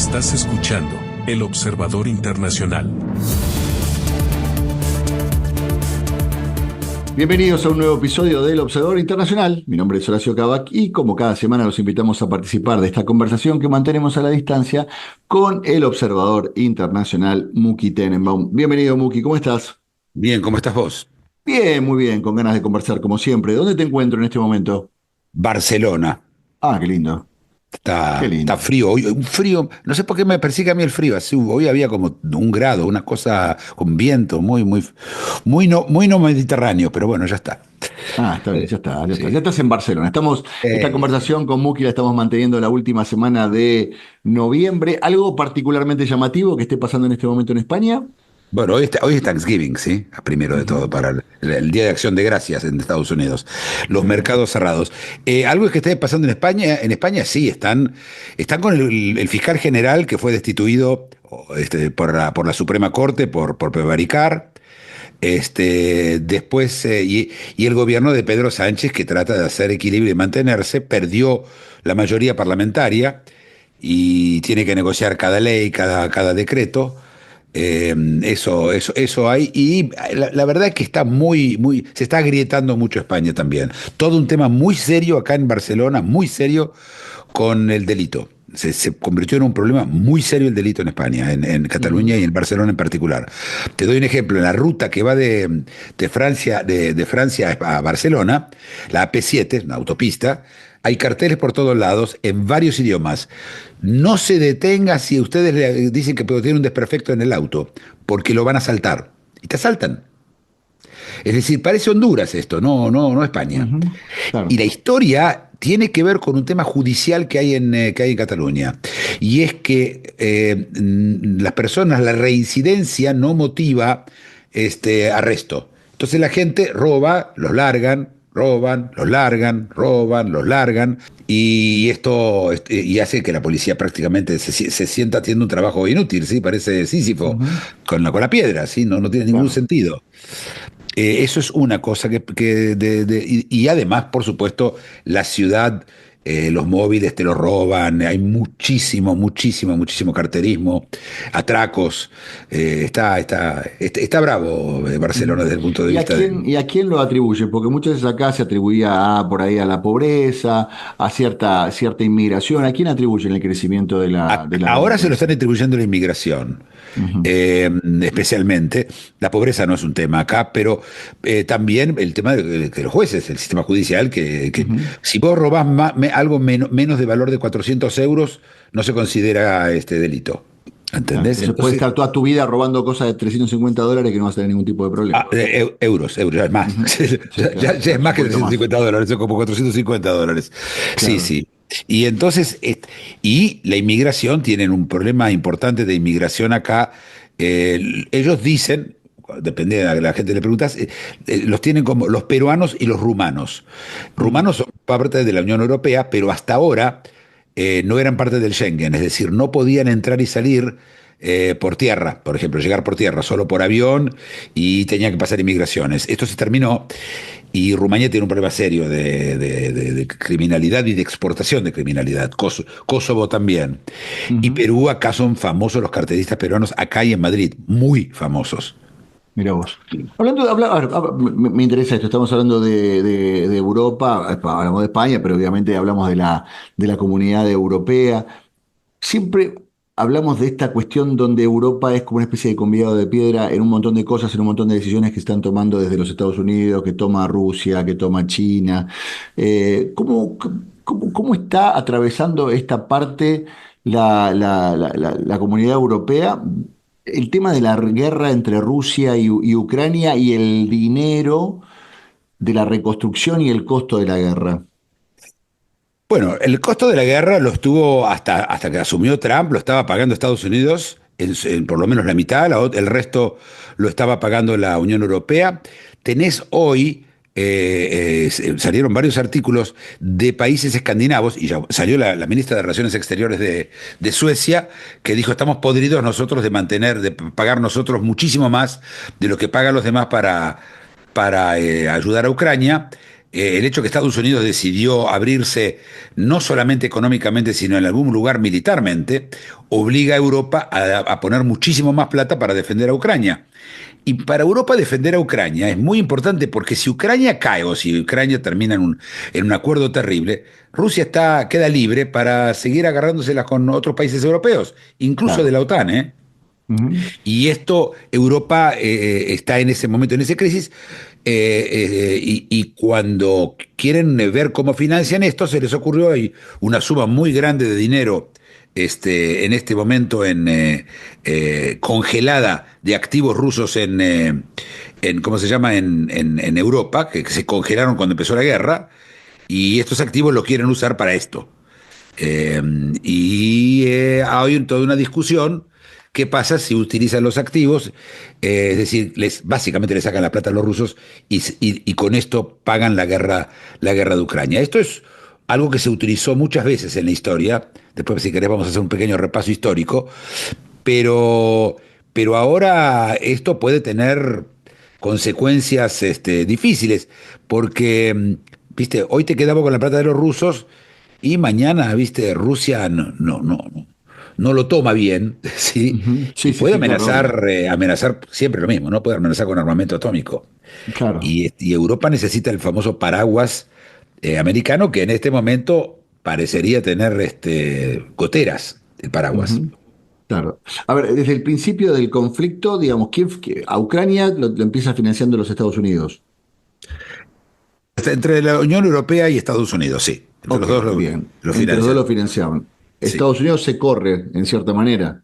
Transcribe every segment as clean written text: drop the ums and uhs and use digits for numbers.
Estás escuchando El Observador Internacional. Bienvenidos a un nuevo episodio del Observador Internacional. Mi nombre es Horacio Cabac y como cada semana los invitamos a participar de esta conversación que mantenemos a la distancia con el Observador Internacional Muki Tenenbaum. Bienvenido, Muki, ¿cómo estás? Bien, ¿cómo estás vos? Bien, muy bien, con ganas de conversar como siempre. ¿Dónde te encuentro en este momento? Barcelona. Ah, qué lindo, qué Está lindo. frío, hoy un frío, no sé por qué me persigue a mí el frío, así, hoy había como 1 grado, una cosa con viento, muy no mediterráneo, pero bueno, ya está. Ah, está bien, ya está, ya está. Ya Sí. estás en Barcelona. Esta Sí. conversación con Muki la estamos manteniendo la última semana de noviembre. ¿Algo particularmente llamativo que esté pasando en este momento en España? Bueno, hoy es Thanksgiving, ¿sí? Primero de todo, Ujú. para el Día de Acción de Gracias en Estados Unidos. Los Sí. mercados cerrados. Algo que esté pasando en España sí, están con el fiscal general que fue destituido por la Suprema Corte por prevaricar. Después, y el gobierno de Pedro Sánchez, que trata de hacer equilibrio y mantenerse, perdió la mayoría parlamentaria y tiene que negociar cada ley, cada decreto. Eso hay. Y la verdad es que se está agrietando mucho España también. Todo un tema muy serio acá en Barcelona, muy serio con el delito. Se convirtió en un problema muy serio el delito en España, en Cataluña Ujú. y en Barcelona en particular. Te doy un ejemplo, en la ruta que va de Francia a Barcelona, la AP7, una autopista, hay carteles por todos lados en varios idiomas. No se detenga si ustedes le dicen que tiene un desperfecto en el auto, porque lo van a asaltar. Y te asaltan. Es decir, parece Honduras esto, no España. Ujú. Y Claro. la historia tiene que ver con un tema judicial que hay en Cataluña. Y es que las personas, la reincidencia no motiva arresto. Entonces la gente roba, los largan, roban, los largan, roban, los largan. Y esto y hace que la policía prácticamente se sienta haciendo un trabajo inútil, ¿sí? Parece Sísifo Ujú. con la piedra, ¿sí? No tiene ningún Claro. sentido. Eso es una cosa y además, por supuesto, la ciudad, los móviles te los roban, hay muchísimo carterismo, atracos. Está bravo Barcelona Ujú. desde el punto de ¿Y a vista quién, del. y a quién lo atribuye? Porque muchas veces acá se atribuía por ahí a la pobreza, a cierta inmigración. ¿A quién atribuyen el crecimiento de la Ahora se lo están delincuencia? atribuyendo a la inmigración. Ujú. eh, Especialmente. La pobreza no es un tema acá, pero también el tema de los jueces, el sistema judicial, que Ujú. si vos robás algo menos de valor de 400 euros, no se considera delito. Claro, ¿Entendés? entonces puedes Entonces, estar toda tu vida robando cosas de $350 que no vas a tener ningún tipo de problema. euros, ya es más. Ujú. Sí, Ya, claro, ya es claro, más un que poquito más. $350, son como $450. Sí, Claro. sí. Y entonces, y la inmigración, tienen un problema importante de inmigración acá. Ellos dicen, depende de la gente le preguntas, los tienen como los peruanos y los rumanos. Mm. Rumanos son parte de la Unión Europea, pero hasta ahora no eran parte del Schengen, es decir, no podían entrar y salir por tierra, por ejemplo, llegar por tierra, solo por avión, y tenían que pasar inmigraciones. Esto se terminó y Rumanía tiene un problema serio de criminalidad y de exportación de criminalidad. Kosovo también. Y Ujú. Perú, acá son famosos los carteristas peruanos, acá y en Madrid, muy famosos. Mira vos. A ver, me interesa esto, estamos hablando de Europa, hablamos de España, pero obviamente hablamos de la comunidad europea. Siempre hablamos de esta cuestión donde Europa es como una especie de convidado de piedra en un montón de cosas, en un montón de decisiones que están tomando desde los Estados Unidos, que toma Rusia, que toma China. ¿Cómo está atravesando esta parte la comunidad europea? El tema de la guerra entre Rusia y Ucrania y el dinero de la reconstrucción y el costo de la guerra. Bueno, el costo de la guerra lo estuvo hasta que asumió Trump, lo estaba pagando Estados Unidos, en por lo menos la mitad, el resto lo estaba pagando la Unión Europea. Tenés hoy, salieron varios artículos de países escandinavos, y ya salió la ministra de Relaciones Exteriores de Suecia, que dijo, estamos podridos nosotros de pagar nosotros muchísimo más de lo que pagan los demás para ayudar a Ucrania. el hecho que Estados Unidos decidió abrirse no solamente económicamente, sino en algún lugar militarmente, obliga a Europa a poner muchísimo más plata para defender a Ucrania. Y para Europa defender a Ucrania es muy importante porque si Ucrania cae o si Ucrania termina en un acuerdo terrible, Rusia queda libre para seguir agarrándoselas con otros países europeos, incluso de Claro. la OTAN, ¿eh? Ujú. Y esto, Europa está en ese momento, en esa crisis, y cuando quieren ver cómo financian esto, se les ocurrió hay una suma muy grande de dinero en este momento congelada de activos rusos ¿cómo se llama?, en Europa, que se congelaron cuando empezó la guerra, y estos activos los quieren usar para esto. Eh, hay toda una discusión. ¿Qué pasa si utilizan los activos? Es decir, básicamente le sacan la plata a los rusos y con esto pagan la guerra de Ucrania. Esto es algo que se utilizó muchas veces en la historia. Después, si querés, vamos a hacer un pequeño repaso histórico. Pero, pero ahora esto puede tener consecuencias difíciles, porque, viste, hoy te quedamos con la plata de los rusos y mañana, viste, Rusia no lo toma bien, ¿sí? Ujú. Y Sí, sí, puede sí, claro, obvio. amenazar siempre lo mismo, ¿no? Puede amenazar con armamento atómico. Claro. Y Europa necesita el famoso paraguas americano que en este momento parecería tener goteras, el paraguas. Ujú. Claro. A ver, desde el principio del conflicto, digamos, a Ucrania lo empieza financiando los Estados Unidos. Entre la Unión Europea y Estados Unidos, sí. Entre Ok, los dos bien. lo Entre los dos financian. lo financiaban. Sí. Estados Unidos se corre, en cierta manera.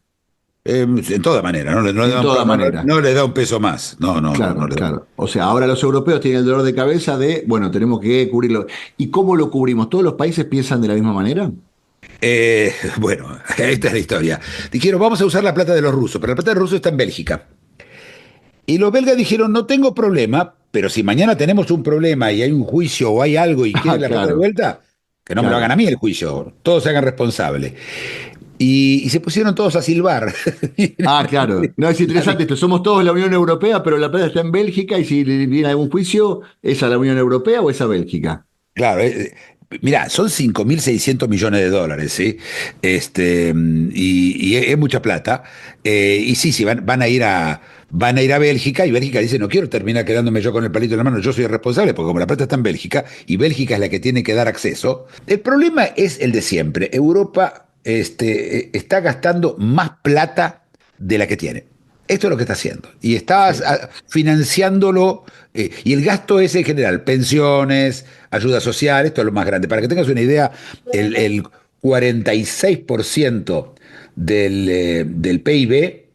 En toda manera, no le En da toda manera. no le da un peso más. No Claro, le da. claro. O sea, ahora los europeos tienen el dolor de cabeza de, bueno, tenemos que cubrirlo. ¿Y cómo lo cubrimos? ¿Todos los países piensan de la misma manera? Bueno, esta es la historia. Dijeron, vamos a usar la plata de los rusos, pero la plata de los rusos está en Bélgica. Y los belgas dijeron, no tengo problema, pero si mañana tenemos un problema y hay un juicio o hay algo y Ah, quieren la plata de claro, vuelta, que no me lo hagan claro. a mí el juicio, todos se hagan responsables. Y se pusieron todos a silbar. Ah, claro. No, es interesante esto. Somos todos la Unión Europea, pero la plata está en Bélgica y si viene algún juicio, ¿es a la Unión Europea o es a Bélgica? Claro, mirá, son 5.600 millones de dólares, ¿sí? Y es mucha plata. Y sí, sí, van a ir a Bélgica y Bélgica dice, no quiero terminar quedándome yo con el palito en la mano, yo soy el responsable, porque como la plata está en Bélgica y Bélgica es la que tiene que dar acceso, el problema es el de siempre. Europa está gastando más plata de la que tiene. Esto es lo que está haciendo. Y está Sí, financiándolo. Y el gasto es en general, pensiones, ayuda social, esto es lo más grande. Para que tengas una idea, el 46% del PIB,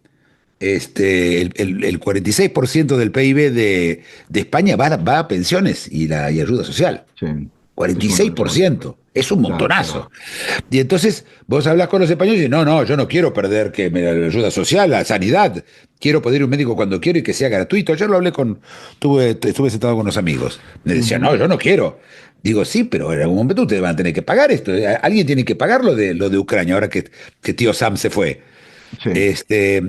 el 46% del PIB de España va a pensiones y ayuda social. sí. cuarenta Es y un seis por montón. ciento Es un Claro, claro. montonazo. Y entonces vos hablas con los españoles y dicen, no, yo no quiero perder que me la ayuda social, la sanidad. Quiero poder ir a un médico cuando quiero y que sea gratuito. Ayer lo hablé estuve sentado con unos amigos. Me decían, no, Ujú. yo no quiero. Digo, sí, pero en algún momento ustedes van a tener que pagar esto. Alguien tiene que pagar lo de Ucrania, ahora que tío Sam se fue. Sí, Este,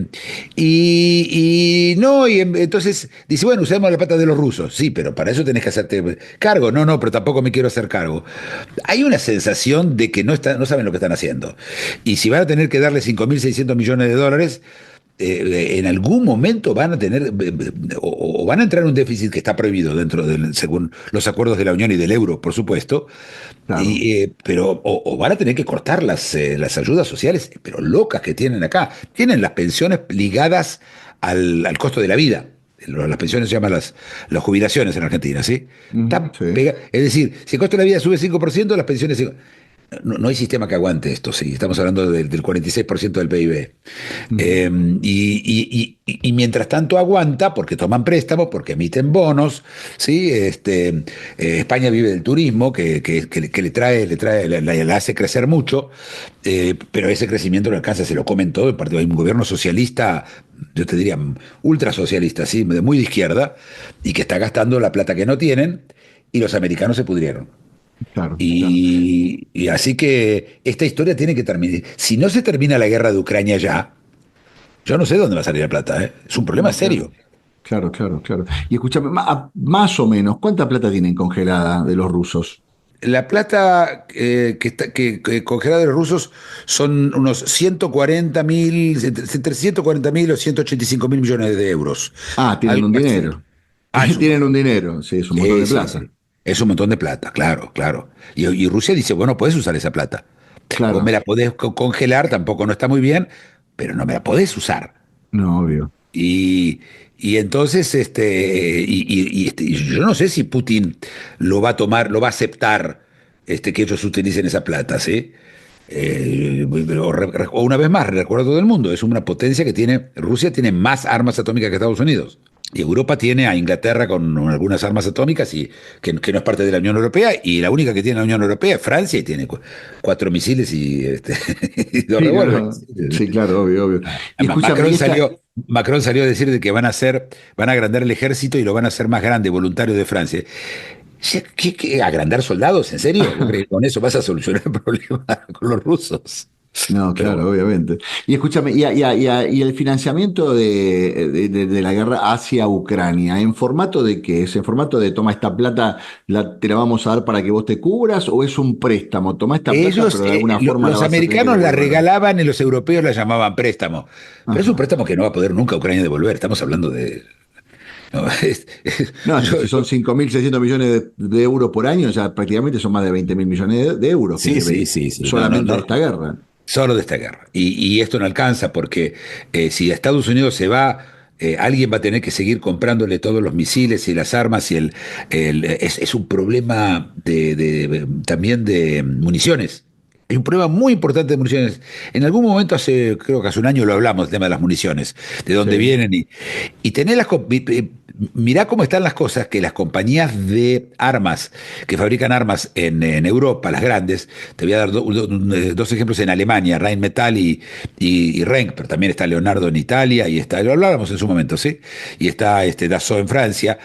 no, entonces dice, bueno, usemos la plata de los rusos. Sí, pero para eso tenés que hacerte cargo. No, pero tampoco me quiero hacer cargo. Hay una sensación de que no saben lo que están haciendo. Y si van a tener que darle 5.600 millones de dólares, en algún momento van a tener, o van a entrar en un déficit que está prohibido según los acuerdos de la Unión y del euro, por supuesto, claro. pero o van a tener que cortar las ayudas sociales, pero locas que tienen acá. Tienen las pensiones ligadas al costo de la vida. Las pensiones se llaman las jubilaciones en Argentina, ¿sí? Ujú, sí. Es decir, si el costo de la vida sube 5%, las pensiones... No hay sistema que aguante esto, sí. Estamos hablando del 46% del PIB. Ujú. Y mientras tanto aguanta, porque toman préstamos, porque emiten bonos, ¿sí? España vive del turismo, que la hace crecer mucho, pero ese crecimiento no alcanza, se lo comen todo. Hay un gobierno socialista, yo te diría, ultra socialista, ¿sí? Muy de izquierda, y que está gastando la plata que no tienen, y los americanos se pudrieron. Claro, claro. Y así que esta historia tiene que terminar. Si no se termina la guerra de Ucrania ya, yo no sé dónde va a salir la plata, ¿eh? Es un problema No, claro. serio. claro, claro, claro. Y escúchame, más o menos, ¿cuánta plata tienen congelada de los rusos? La plata que congelada de los rusos son unos 140.000, entre 140.000 o 185.000 millones de euros. Ah, tienen Algo un así. dinero. Es un Tienen montón. un dinero, sí, es un montón Sí, de sí, plata. sí. Es un montón de plata, claro, claro. Y Rusia dice, bueno, puedes usar esa plata. Vos me Claro, la podés congelar, tampoco no está muy bien, pero no me la podés usar. no, obvio. Y, y entonces, y yo no sé si Putin lo va a tomar, lo va a aceptar, que ellos utilicen esa plata, ¿sí? Pero o una vez más, recuerdo a todo el mundo, es una potencia que tiene, Rusia tiene más armas atómicas que Estados Unidos. Y Europa tiene a Inglaterra con algunas armas atómicas y que no es parte de la Unión Europea, y la única que tiene la Unión Europea es Francia y tiene 4 misiles y, y dos Sí, no, revólveres. no. Sí, claro, obvio, obvio. Y escúchame, Macron Macron salió a decir de que van a agrandar el ejército y lo van a hacer más grande, voluntario de Francia. ¿Agrandar soldados? ¿En serio? ¿Vos crees que con eso vas a solucionar el problema con los rusos? No, Pero claro, bueno. obviamente. Y escúchame, y el financiamiento de la guerra hacia Ucrania, ¿en formato de qué es? ¿En formato de toma esta plata, te la vamos a dar para que vos te cubras? ¿O es un préstamo? Toma esta plata, Ellos, pero de alguna forma la los vas a tener que americanos la devolver. regalaban y los europeos la llamaban préstamo. Pero es un Ajá. préstamo que no va a poder nunca Ucrania devolver. Estamos hablando de... no, No, yo, si son 5.600 millones de euros por año, ya prácticamente son más de 20.000 millones de euros que sí, sí, sí, sí. No, no, solamente de no. esta guerra. Solo de esta guerra. Y esto no alcanza porque si Estados Unidos se va, alguien va a tener que seguir comprándole todos los misiles y las armas y es un problema también de municiones. Hay un problema muy importante de municiones. En algún momento, creo que hace un año lo hablamos, el tema de las municiones, de dónde Sí. vienen y tener mirá cómo están las cosas, que las compañías de armas, que fabrican armas en Europa, las grandes, te voy a dar dos ejemplos en Alemania, Rheinmetall y Renk, pero también está Leonardo en Italia, y está, lo hablábamos en su momento, ¿sí? Y está Dassault en Francia,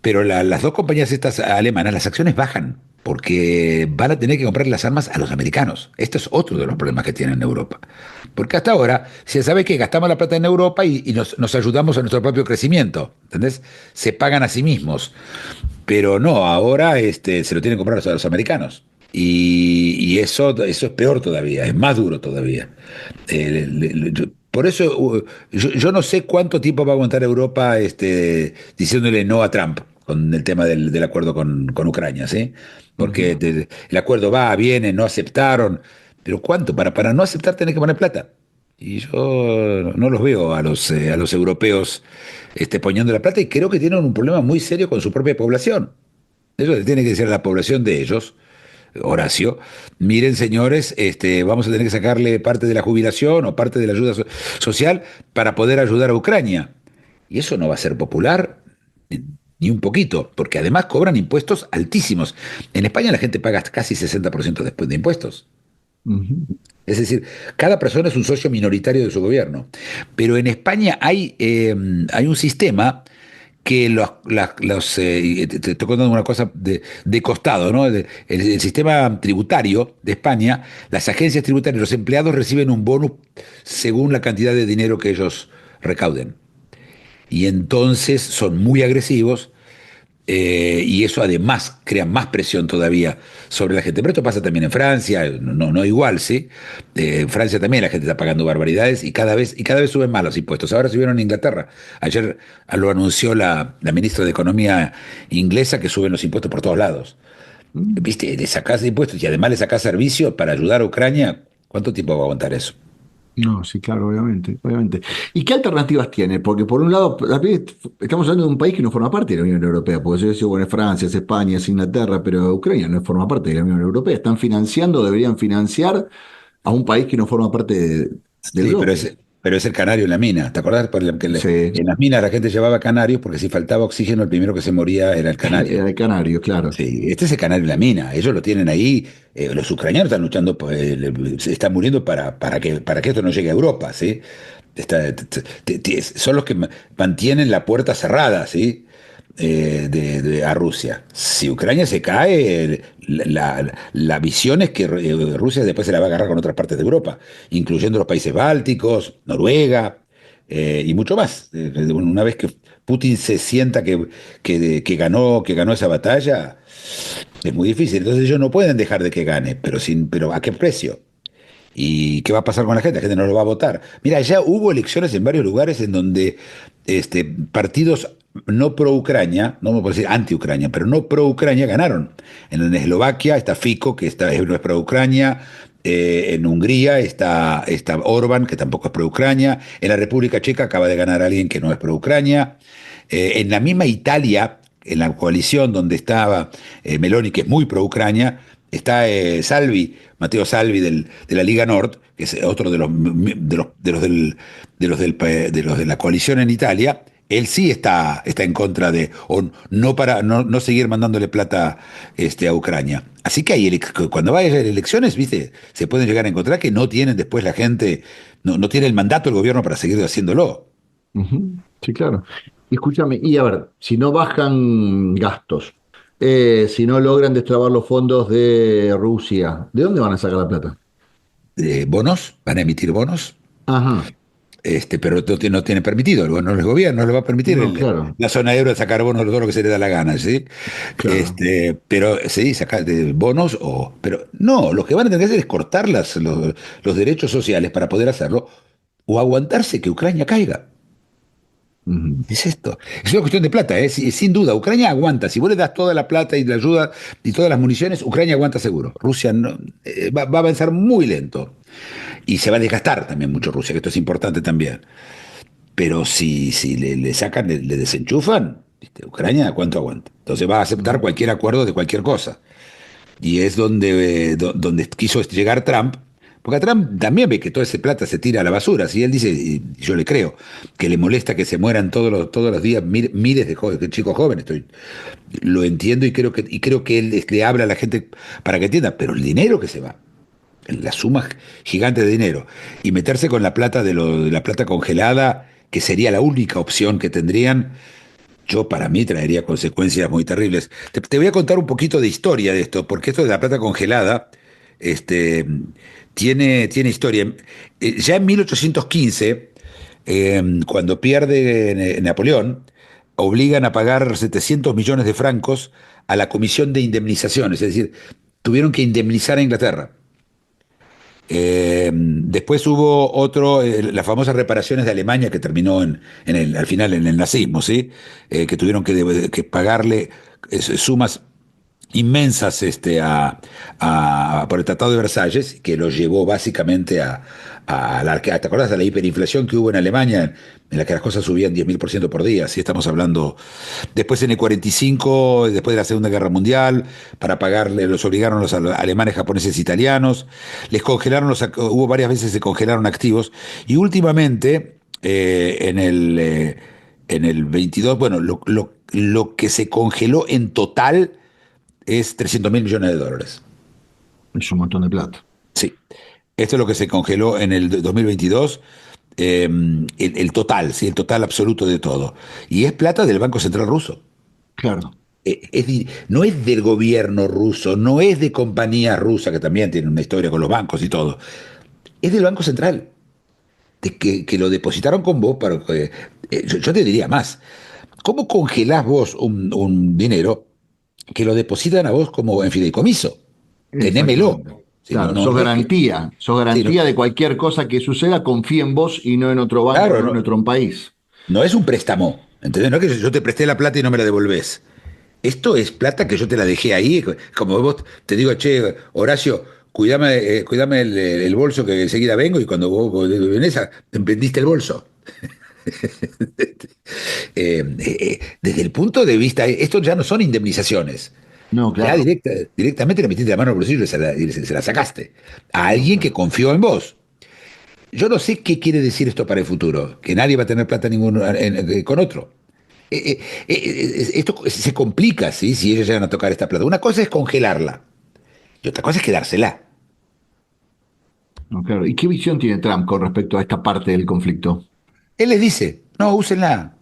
pero las dos compañías estas alemanas, las acciones bajan, porque van a tener que comprar las armas a los americanos. Este es otro de los problemas que tienen en Europa. Porque hasta ahora, se sabe que gastamos la plata en Europa y nos ayudamos a nuestro propio crecimiento, ¿entendés? Se pagan a sí mismos. Pero no, ahora se lo tienen que comprar a los americanos. Y eso es peor todavía, es más duro todavía. Por eso yo no sé cuánto tiempo va a aguantar Europa diciéndole no a Trump con el tema del acuerdo con Ucrania, ¿sí? Porque Ujú. el acuerdo va, viene, no aceptaron. Pero ¿cuánto? Para no aceptar tenés que poner plata. Y yo no los veo a los europeos poniendo la plata y creo que tienen un problema muy serio con su propia población. Eso le tiene que decir a la población de ellos, Horacio, miren señores, vamos a tener que sacarle parte de la jubilación o parte de la ayuda social para poder ayudar a Ucrania. Y eso no va a ser popular ni un poquito, porque además cobran impuestos altísimos. En España la gente paga casi 60% después de impuestos. Ujú. Es decir, cada persona es un socio minoritario de su gobierno. Pero en España hay un sistema que te estoy contando una cosa de costado, ¿no? El sistema tributario de España, las agencias tributarias, los empleados reciben un bonus según la cantidad de dinero que ellos recauden. Y entonces son muy agresivos y eso además crea más presión todavía sobre la gente. Pero esto pasa también en Francia, no igual, ¿sí? En Francia también la gente está pagando barbaridades y cada vez suben más los impuestos. Ahora subieron en Inglaterra. Ayer lo anunció la ministra de Economía inglesa que suben los impuestos por todos lados. Mm. ¿Viste? Le sacás impuestos y además le sacás servicios para ayudar a Ucrania. ¿Cuánto tiempo va a aguantar eso? No, sí, claro, obviamente, obviamente. ¿Y qué alternativas tiene? Porque por un lado, estamos hablando de un país que no forma parte de la Unión Europea, porque yo decía, bueno, es Francia, es España, es Inglaterra, pero Ucrania no forma parte de la Unión Europea. Están financiando, deberían financiar a un país que no forma parte del Sí, pero bloque. es el canario en la mina. ¿Te acordás? Sí, En las minas la gente llevaba canarios porque si faltaba oxígeno el primero que se moría era el canario. era el canario, claro. Sí, este es el canario en la mina. Ellos lo tienen ahí. Los ucranianos están luchando, se están muriendo para que esto no llegue a Europa, ¿sí? Son los que mantienen la puerta cerrada, ¿sí? A Rusia. Si Ucrania se cae, la visión es que Rusia después se la va a agarrar con otras partes de Europa, incluyendo los países bálticos, Noruega. y mucho más. Una vez que Putin se sienta que ganó esa batalla, es muy difícil. Entonces ellos no pueden dejar de que gane, pero ¿a qué precio? ¿Y qué va a pasar con la gente? La gente no lo va a votar. Mira, ya hubo elecciones en varios lugares en donde partidos no pro-Ucrania, no vamos a decir anti-Ucrania, pero no pro-Ucrania ganaron. En Eslovaquia está Fico, no es pro-Ucrania. En Hungría está Orbán, que tampoco es pro-Ucrania. En la República Checa acaba de ganar alguien que no es pro-Ucrania. En la misma Italia, en la coalición donde estaba Meloni, que es muy pro-Ucrania, está Matteo Salvi de la Liga Nord, que es otro de la coalición en Italia. Él sí está en contra o no seguir mandándole plata a Ucrania. Así que cuando vaya a elecciones, viste, se pueden llegar a encontrar que no tienen después la gente, no tiene el mandato del gobierno para seguir haciéndolo. Ujú. Sí, claro. Y escúchame, y a ver, si no bajan gastos, si no logran destrabar los fondos de Rusia, ¿de dónde van a sacar la plata? Bonos, van a emitir bonos, Ajá, pero no tiene permitido, el gobierno no le va a permitir no, claro, la zona euro de sacar bonos todo lo que se le da la gana, ¿sí? claro. Pero sí, sacar bonos, pero no, lo que van a tener que hacer es cortar los derechos sociales para poder hacerlo, o aguantarse que Ucrania caiga. Ujú. Es esto. Es una cuestión de plata, ¿eh? Sin duda. Ucrania aguanta. Si vos le das toda la plata y la ayuda y todas las municiones, Ucrania aguanta seguro. Rusia no, va a avanzar muy lento. Y se va a desgastar también mucho Rusia, que esto es importante también. Pero si le sacan, le desenchufan, ¿viste? Ucrania, ¿cuánto aguanta? Entonces va a aceptar Ujú. cualquier acuerdo de cualquier cosa. Y es donde quiso llegar Trump, porque a Trump también ve que toda esa plata se tira a la basura. Si él dice, y yo le creo, que le molesta que se mueran todos los días miles de chicos jóvenes. Lo entiendo y creo que él le habla a la gente para que entienda, pero el dinero que se va, la suma gigante de dinero, y meterse con la plata de la plata congelada, que sería la única opción que tendrían, para mí traería consecuencias muy terribles. Te voy a contar un poquito de historia de esto, porque esto de la plata congelada este, tiene historia. Ya en 1815, cuando pierde Napoleón, obligan a pagar 700 millones de francos a la Comisión de Indemnizaciones, es decir, tuvieron que indemnizar a Inglaterra. Después hubo las famosas reparaciones de Alemania que terminó al final en el nazismo, ¿sí? Que tuvieron que pagarle sumas inmensas por el Tratado de Versalles, que lo llevó básicamente ¿te acordás de la hiperinflación que hubo en Alemania, en la que las cosas subían 10.000% por día? ¿Sí? Estamos hablando. Después en el 45, después de la Segunda Guerra Mundial, para pagarle, los obligaron los alemanes, japoneses, italianos, hubo varias veces se congelaron activos, y últimamente, en el 22, bueno, lo que se congeló en total es 300.000 millones de dólares. Es un montón de plata. Sí. Esto es lo que se congeló en el 2022, el total, ¿sí? El total absoluto de todo. Y es plata del Banco Central ruso. Claro. No es del gobierno ruso, no es de compañías rusas, que también tienen una historia con los bancos y todo. Es del Banco Central, que lo depositaron con vos. Yo te diría más. ¿Cómo congelás vos un dinero que lo depositan a vos como en fideicomiso? Tenémelo. Exactamente. Si no, Claro, no, no es que. sos Sí, garantía de cualquier cosa que suceda, confía en vos y no en otro banco, claro, no en no, otro país. no es un préstamo. ¿Entendés? No es que yo te presté la plata y no me la devolvés. Esto es plata que yo te la dejé ahí. Como vos te digo, che, Horacio, cuídame el bolso que enseguida vengo, y cuando vos venís, emprendiste el bolso. Desde el punto de vista, esto ya no son indemnizaciones. No, Ya claro. directamente le metiste la mano al bolsillo y se la sacaste a No, alguien claro. que confió en vos. Yo no sé qué quiere decir esto para el futuro, que nadie va a tener plata ninguno con otro. Esto se complica, ¿sí? Si ellos llegan a tocar esta plata. Una cosa es congelarla y otra cosa es quedársela. No, claro. ¿Y qué visión tiene Trump con respecto a esta parte del conflicto? Él les dice, no, úsenla,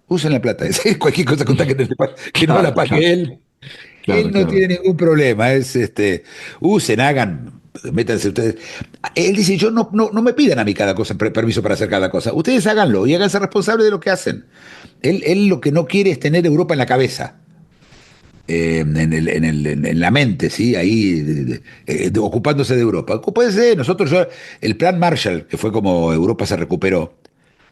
usen la plata. Cualquier cosa con tal que no la Claro, claro, pague él. claro, Él no claro. tiene ningún problema. Usen, hagan. métanse ustedes. Él dice, yo no me pidan a mí cada cosa, permiso para hacer cada cosa. Ustedes háganlo y háganse responsables de lo que hacen. Él lo que no quiere es tener Europa en la cabeza. En la mente, ¿sí? Ahí ocupándose de Europa. Ocúpense, el plan Marshall, que fue como Europa se recuperó,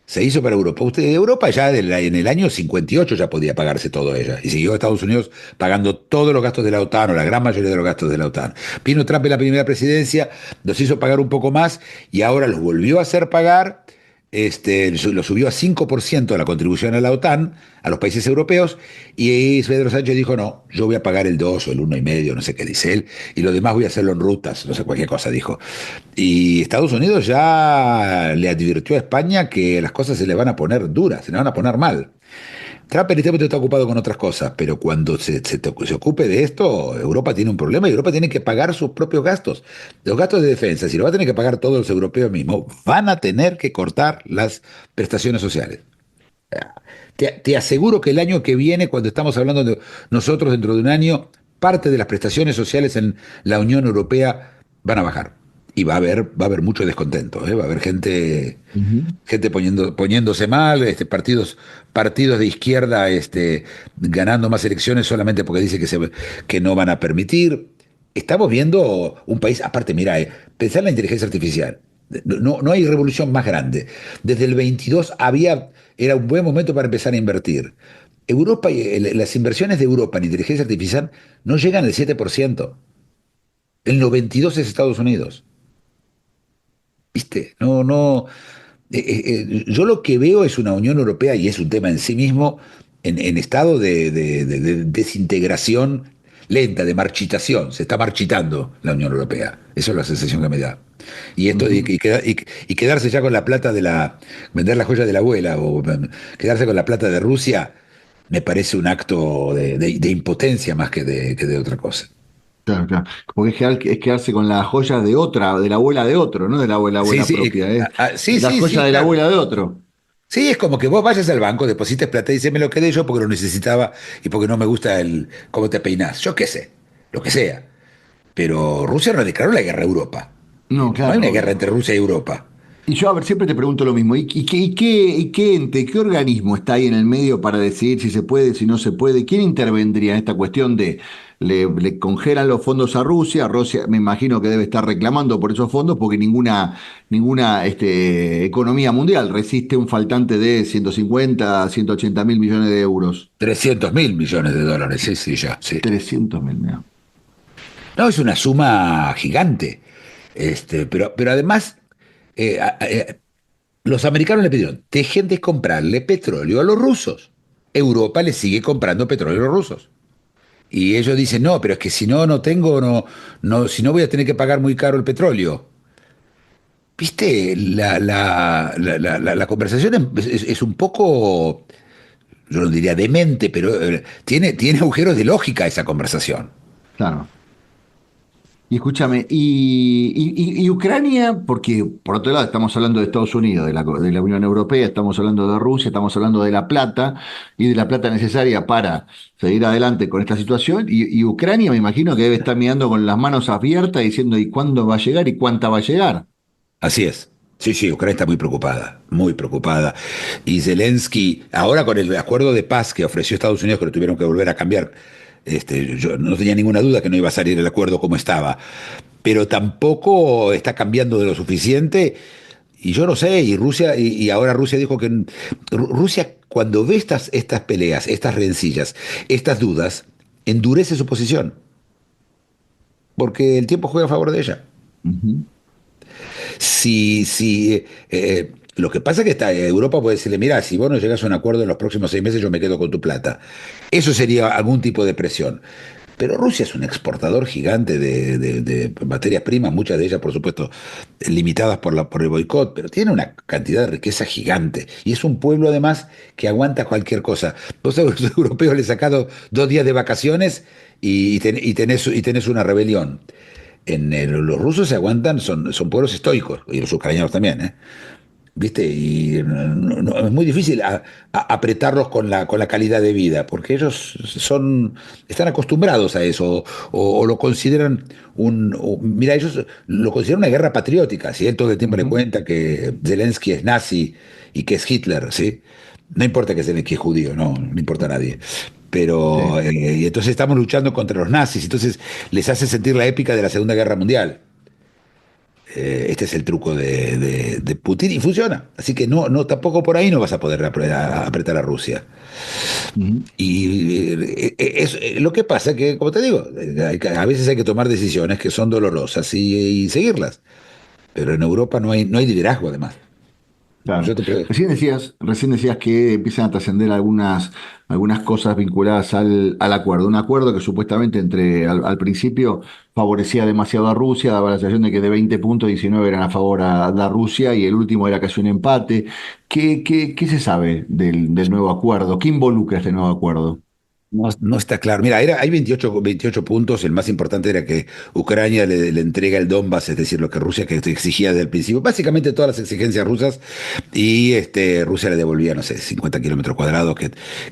se hizo para Europa. Europa ya en el año 58 ya podía pagarse todo ella. Y siguió Estados Unidos pagando todos los gastos de la OTAN, o la gran mayoría de los gastos de la OTAN. Vino Trump en la primera presidencia, los hizo pagar un poco más y ahora los volvió a hacer pagar. Lo subió a 5% de la contribución a la OTAN, a los países europeos, y Pedro Sánchez dijo, no, yo voy a pagar el 2 o el 1,5, no sé qué dice él, y lo demás voy a hacerlo en rutas, no sé, cualquier cosa dijo. Y Estados Unidos ya le advirtió a España que las cosas se le van a poner duras, se le van a poner mal. Trump en este momento está ocupado con otras cosas, pero cuando se ocupe de esto, Europa tiene un problema y Europa tiene que pagar sus propios gastos. Los gastos de defensa, si lo va a tener que pagar todos los europeos mismos, van a tener que cortar las prestaciones sociales. Te aseguro que el año que viene, cuando estamos hablando de nosotros dentro de un año, parte de las prestaciones sociales en la Unión Europea van a bajar. Y va a haber mucho descontento, ¿eh? Va a haber Ujú. gente poniéndose mal, partidos de izquierda ganando más elecciones solamente porque dice que no van a permitir. Estamos viendo un país, aparte, mira, pensar en la inteligencia artificial. No hay revolución más grande. Desde el 22 era un buen momento para empezar a invertir. Europa, las inversiones de Europa en inteligencia artificial no llegan al 7%. El 92 es Estados Unidos. ¿Viste? Yo lo que veo es una Unión Europea, y es un tema en sí mismo, en estado de desintegración lenta, de marchitación. Se está marchitando la Unión Europea. Esa es la sensación que me da. Y esto Ujú. y quedarse ya con la plata vender la joya de la abuela, o quedarse con la plata de Rusia, me parece un acto de impotencia más que de otra cosa. Claro, claro. Como que es quedarse con las joyas de otra, de la abuela de otro, no de la Sí, abuela sí, propia, es sí, la sí, joya sí, de la claro. abuela de otro. Sí, es como que vos vayas al banco, deposites plata y dices, me lo quedé yo porque lo necesitaba y porque no me gusta el cómo te peinás. Yo qué sé, lo que sea. Pero Rusia no declaró la guerra a Europa. No, No hay claro, una guerra obvio. entre Rusia y Europa. Y yo, a ver, siempre te pregunto lo mismo. ¿Y qué ente, qué organismo está ahí en el medio para decidir si se puede, si no se puede? ¿Quién intervendría en esta cuestión de le congelan los fondos a Rusia? Rusia me imagino que debe estar reclamando por esos fondos porque ninguna economía mundial resiste un faltante de 150, 180 mil millones de euros. 300.000 millones de dólares, sí, sí, ya, sí. 300 mil, mira. No, es una suma gigante. Pero además, los americanos le pidieron, dejen de comprarle petróleo a los rusos. Europa le sigue comprando petróleo a los rusos. Y ellos dicen, no, pero es que si no, no tengo, si no voy a tener que pagar muy caro el petróleo. Viste, la conversación es un poco, yo no diría demente, pero tiene agujeros de lógica esa conversación. Claro. Y escúchame, y Ucrania, porque por otro lado estamos hablando de Estados Unidos, de la Unión Europea, estamos hablando de Rusia, estamos hablando de la plata y de la plata necesaria para seguir adelante con esta situación, y Ucrania me imagino que debe estar mirando con las manos abiertas diciendo ¿y cuándo va a llegar y cuánta va a llegar? Así es. Sí, sí, Ucrania está muy preocupada, muy preocupada. Y Zelensky, ahora con el acuerdo de paz que ofreció Estados Unidos, que lo tuvieron que volver a cambiar, yo no tenía ninguna duda que no iba a salir el acuerdo como estaba, pero tampoco está cambiando de lo suficiente. Y yo no sé, y ahora Rusia dijo que Rusia, cuando ve estas peleas, estas rencillas, estas dudas, endurece su posición, porque el tiempo juega a favor de ella. Ujú. Lo que pasa es que Europa puede decirle, mira, si vos no llegás a un acuerdo en los próximos 6 meses, yo me quedo con tu plata. Eso sería algún tipo de presión. Pero Rusia es un exportador gigante de materias primas, muchas de ellas, por supuesto, limitadas por el boicot, pero tiene una cantidad de riqueza gigante. Y es un pueblo, además, que aguanta cualquier cosa. Vos a los europeos les sacado 2 días de vacaciones y tenés una rebelión. Los rusos se aguantan, son pueblos estoicos, y los ucranianos también, ¿eh? ¿viste? Y es muy difícil apretarlos con la calidad de vida, porque ellos están acostumbrados a eso, o lo consideran mira, ellos lo consideran una guerra patriótica, ¿sí? Él todo el tiempo le Ujú. cuenta que Zelensky es nazi y que es Hitler, ¿sí? No importa que Zelensky es judío, no importa a nadie. Pero, Sí. y entonces estamos luchando contra los nazis, entonces les hace sentir la épica de la Segunda Guerra Mundial. Este es el truco de Putin y funciona. Así que tampoco por ahí no vas a poder apretar a Rusia. Ujú. Y lo que pasa que, como te digo, a veces hay que tomar decisiones que son dolorosas y seguirlas. Pero en Europa no hay liderazgo, además. Claro. Yo te pre- Recién decías que empiezan a trascender algunas cosas vinculadas al acuerdo. Un acuerdo que supuestamente al principio favorecía demasiado a Rusia, daba la sensación de que de 20 puntos, 19 eran a favor a Rusia y el último era casi un empate. ¿Qué se sabe del nuevo acuerdo? ¿Qué involucra este nuevo acuerdo? No está claro. Mira, hay 28 puntos. El más importante era que Ucrania le entrega el Donbass, es decir, lo que Rusia que exigía desde el principio. Básicamente todas las exigencias rusas. Y Rusia le devolvía, no sé, 50 kilómetros cuadrados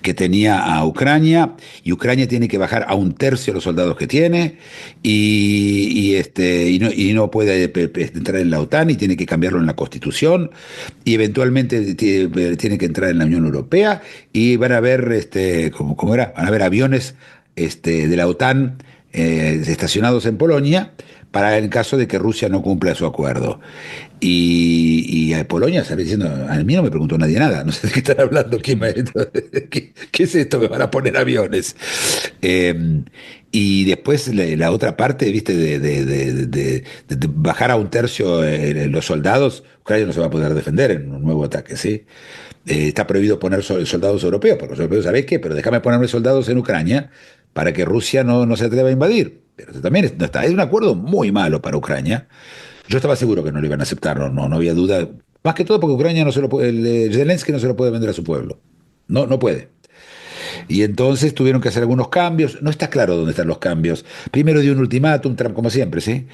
que tenía a Ucrania. Y Ucrania tiene que bajar a un tercio los soldados que tiene. Y no puede entrar en la OTAN y tiene que cambiarlo en la Constitución. Y eventualmente tiene que entrar en la Unión Europea y van a ver, ¿cómo era? Van a haber aviones de la OTAN estacionados en Polonia para el caso de que Rusia no cumpla su acuerdo. Y a Polonia está diciendo, a mí no me preguntó nadie nada, no sé de qué están hablando, ¿qué es esto que van a poner aviones? Y después la otra parte, viste, de bajar a un tercio los soldados, Ucrania no se va a poder defender en un nuevo ataque, ¿sí? Está prohibido poner soldados europeos, porque los europeos, ¿sabés qué? Pero déjame ponerme soldados en Ucrania para que Rusia no se atreva a invadir. Pero eso también es un acuerdo muy malo para Ucrania. Yo estaba seguro que no lo iban a aceptar, no había duda. Más que todo porque Ucrania no se lo puede, Zelensky no se lo puede vender a su pueblo. No puede. Y entonces tuvieron que hacer algunos cambios. No está claro dónde están los cambios. Primero dio un ultimátum, Trump, como siempre, ¿sí?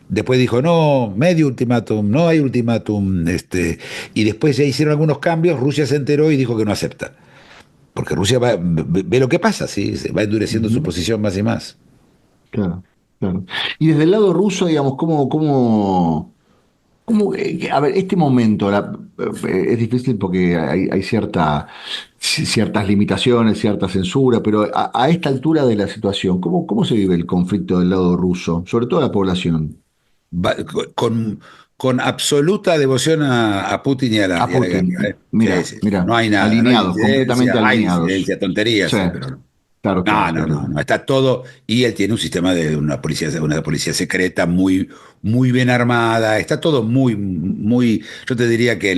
Después dijo, no, medio ultimátum, no hay ultimátum. Y después ya hicieron algunos cambios. Rusia se enteró y dijo que no acepta. Porque Rusia ve lo que pasa, ¿sí? Se va endureciendo su Ujú. posición más y más. Claro, claro. Y desde el lado ruso, digamos, a ver, este momento es difícil porque hay ciertas limitaciones, cierta censura, pero a esta altura de la situación, ¿cómo se vive el conflicto del lado ruso? Sobre todo la población. Va- con, con absoluta devoción a Putin A y a la Putin, guerra, ¿eh? Sí, mira, sí, sí. mira, No hay nada, no hay alineados, completamente disidencia, hay alineados. disidencia, tonterías, Sí, sí, pero no. claro, No, claro, no, claro. no, no, está todo, y él tiene un sistema de una policía secreta muy bien armada, está todo yo te diría que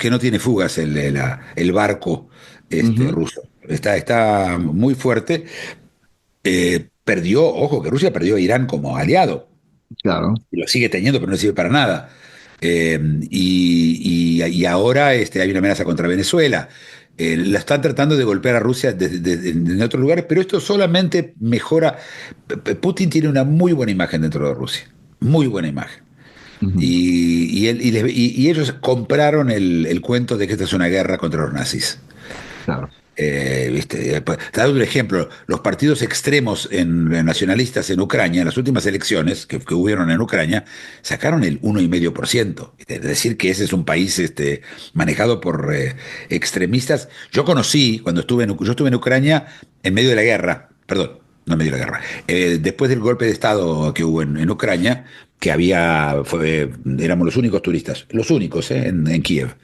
no tiene fugas el barco Ujú. ruso, está muy fuerte. Ojo, que Rusia perdió a Irán como aliado, Claro, y lo sigue teniendo, pero no sirve para nada. Y ahora hay una amenaza contra Venezuela. La están tratando de golpear a Rusia en otros lugares, pero esto solamente mejora. Putin tiene una muy buena imagen dentro de Rusia, muy buena imagen. ujú, Y ellos compraron el cuento de que esta es una guerra contra los nazis. claro. ¿Viste? Te doy un ejemplo, los partidos extremos nacionalistas en Ucrania, en las últimas elecciones que hubieron en Ucrania, sacaron el 1,5%. Es decir, que ese es un país manejado por extremistas. Yo estuve en Ucrania en medio de la guerra, perdón, no en medio de la guerra, después del golpe de Estado que hubo en Ucrania, éramos los únicos turistas, los únicos, en Kiev.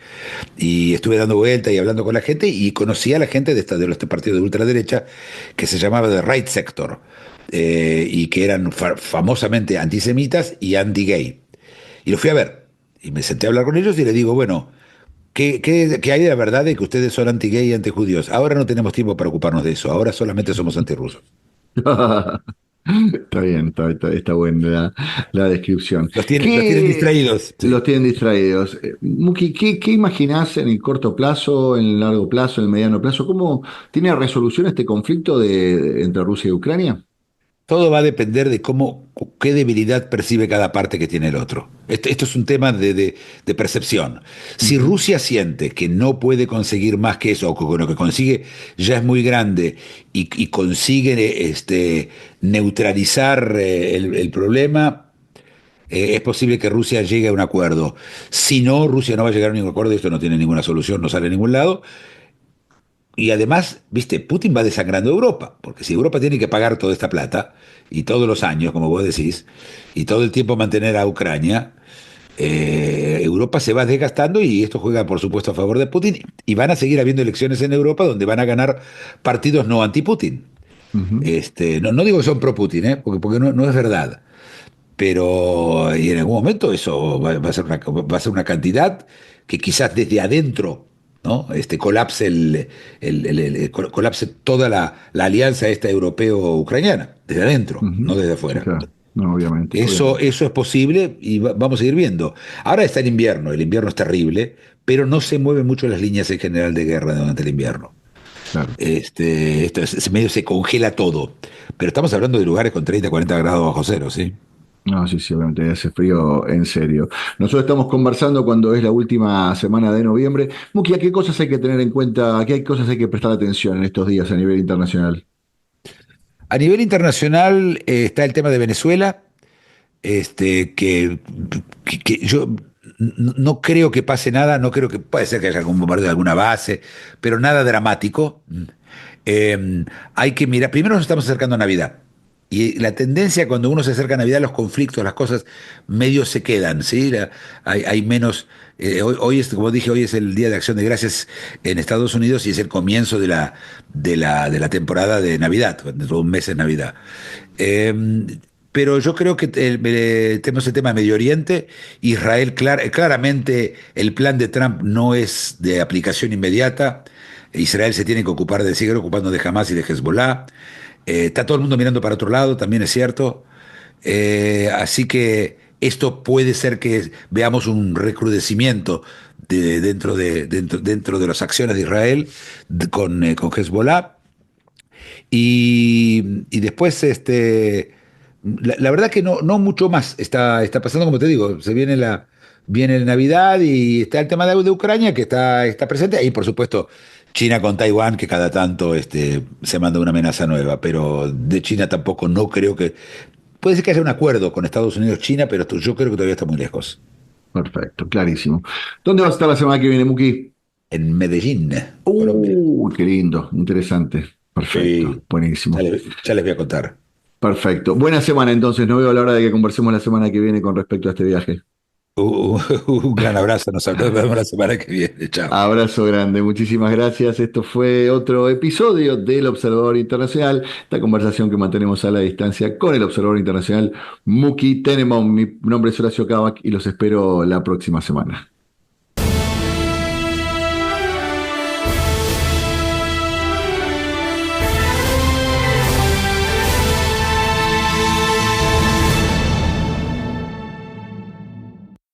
Y estuve dando vuelta y hablando con la gente y conocí a la gente de este partido de ultraderecha que se llamaba The Right Sector, y que eran famosamente antisemitas y anti-gay. Y los fui a ver y me senté a hablar con ellos y les digo, bueno, ¿qué hay de la verdad de que ustedes son anti-gay y anti-judíos? Ahora no tenemos tiempo para ocuparnos de eso, ahora solamente somos antirrusos. Está bien, está buena la descripción. Los tienen ¿Qué distraídos. los Sí. tienen distraídos? Muki, ¿qué imaginás en el corto plazo, en el largo plazo, en el mediano plazo? ¿Cómo tiene resolución este conflicto entre Rusia y Ucrania? Todo va a depender de qué debilidad percibe cada parte que tiene el otro. Esto es un tema de percepción. Si Ujú, Rusia siente que no puede conseguir más que eso, o que con lo que consigue ya es muy grande, y consigue neutralizar el problema, es posible que Rusia llegue a un acuerdo. Si no, Rusia no va a llegar a ningún acuerdo, y esto no tiene ninguna solución, no sale a ningún lado. Y además, viste, Putin va desangrando Europa, porque si Europa tiene que pagar toda esta plata, y todos los años, como vos decís, y todo el tiempo mantener a Ucrania, Europa se va desgastando, y esto juega, por supuesto, a favor de Putin, y van a seguir habiendo elecciones en Europa donde van a ganar partidos no anti-Putin. ujú. No digo que son pro-Putin, porque no es verdad, pero y en algún momento eso va a ser una cantidad que quizás desde adentro, ¿no? Colapse, colapse toda la alianza esta europeo-ucraniana, desde adentro, no Ujú. desde Sí, afuera. claro. No, obviamente, obviamente. Eso es posible, y vamos a ir viendo. Ahora está el invierno es terrible, pero no se mueven mucho las líneas en general de guerra durante el invierno. Claro. Medio se congela todo, pero estamos hablando de lugares con 30, 40 grados bajo cero, ¿sí? No, sí, sí, obviamente hace frío en serio. Nosotros estamos conversando cuando es la última semana de noviembre. Muki, ¿a qué cosas hay que tener en cuenta? ¿A qué cosas hay que prestar atención en estos días a nivel internacional? A nivel internacional está el tema de Venezuela, este, que, que yo no creo que pase nada, no creo que puede ser que haya algún bombardeo de alguna base, pero nada dramático. Eh, Hay que mirar, primero nos estamos acercando a Navidad. Y la tendencia cuando uno se acerca a Navidad, los conflictos, las cosas medio se quedan, ¿sí? Hay menos. Hoy es, como dije, hoy es el Día de Acción de Gracias en Estados Unidos, y es el comienzo de la temporada de Navidad, dentro de un mes es Navidad. Eh, pero yo creo que tenemos el tema de Medio Oriente. Israel, claramente el plan de Trump no es de aplicación inmediata. Israel se tiene que ocupar de seguir ocupando de Hamas y de Hezbollah. Está todo el mundo mirando para otro lado, también es cierto. Así que esto puede ser que veamos un recrudecimiento dentro de las acciones de Israel con Hezbollah. Y después, la verdad que no mucho más está pasando, como te digo, viene la Navidad, y está el tema de Ucrania que está presente. Ahí, por supuesto, China con Taiwán, que cada tanto se manda una amenaza nueva, pero de China tampoco no creo que. Puede ser que haya un acuerdo con Estados Unidos-China, pero yo creo que todavía está muy lejos. Perfecto, clarísimo. ¿Dónde vas a estar la semana que viene, Muki? En Medellín, Colombia. Qué lindo, interesante. Perfecto, Sí, buenísimo. ya les voy a contar. Perfecto. Buena semana entonces, no veo la hora de que conversemos la semana que viene con respecto a este viaje. Un gran abrazo, nos vemos la semana que viene. Chao. Abrazo grande, muchísimas gracias. Esto fue otro episodio del Observador Internacional, esta conversación que mantenemos a la distancia con el Observador Internacional Muki Tenemon. Mi nombre es Horacio Kavak y los espero la próxima semana.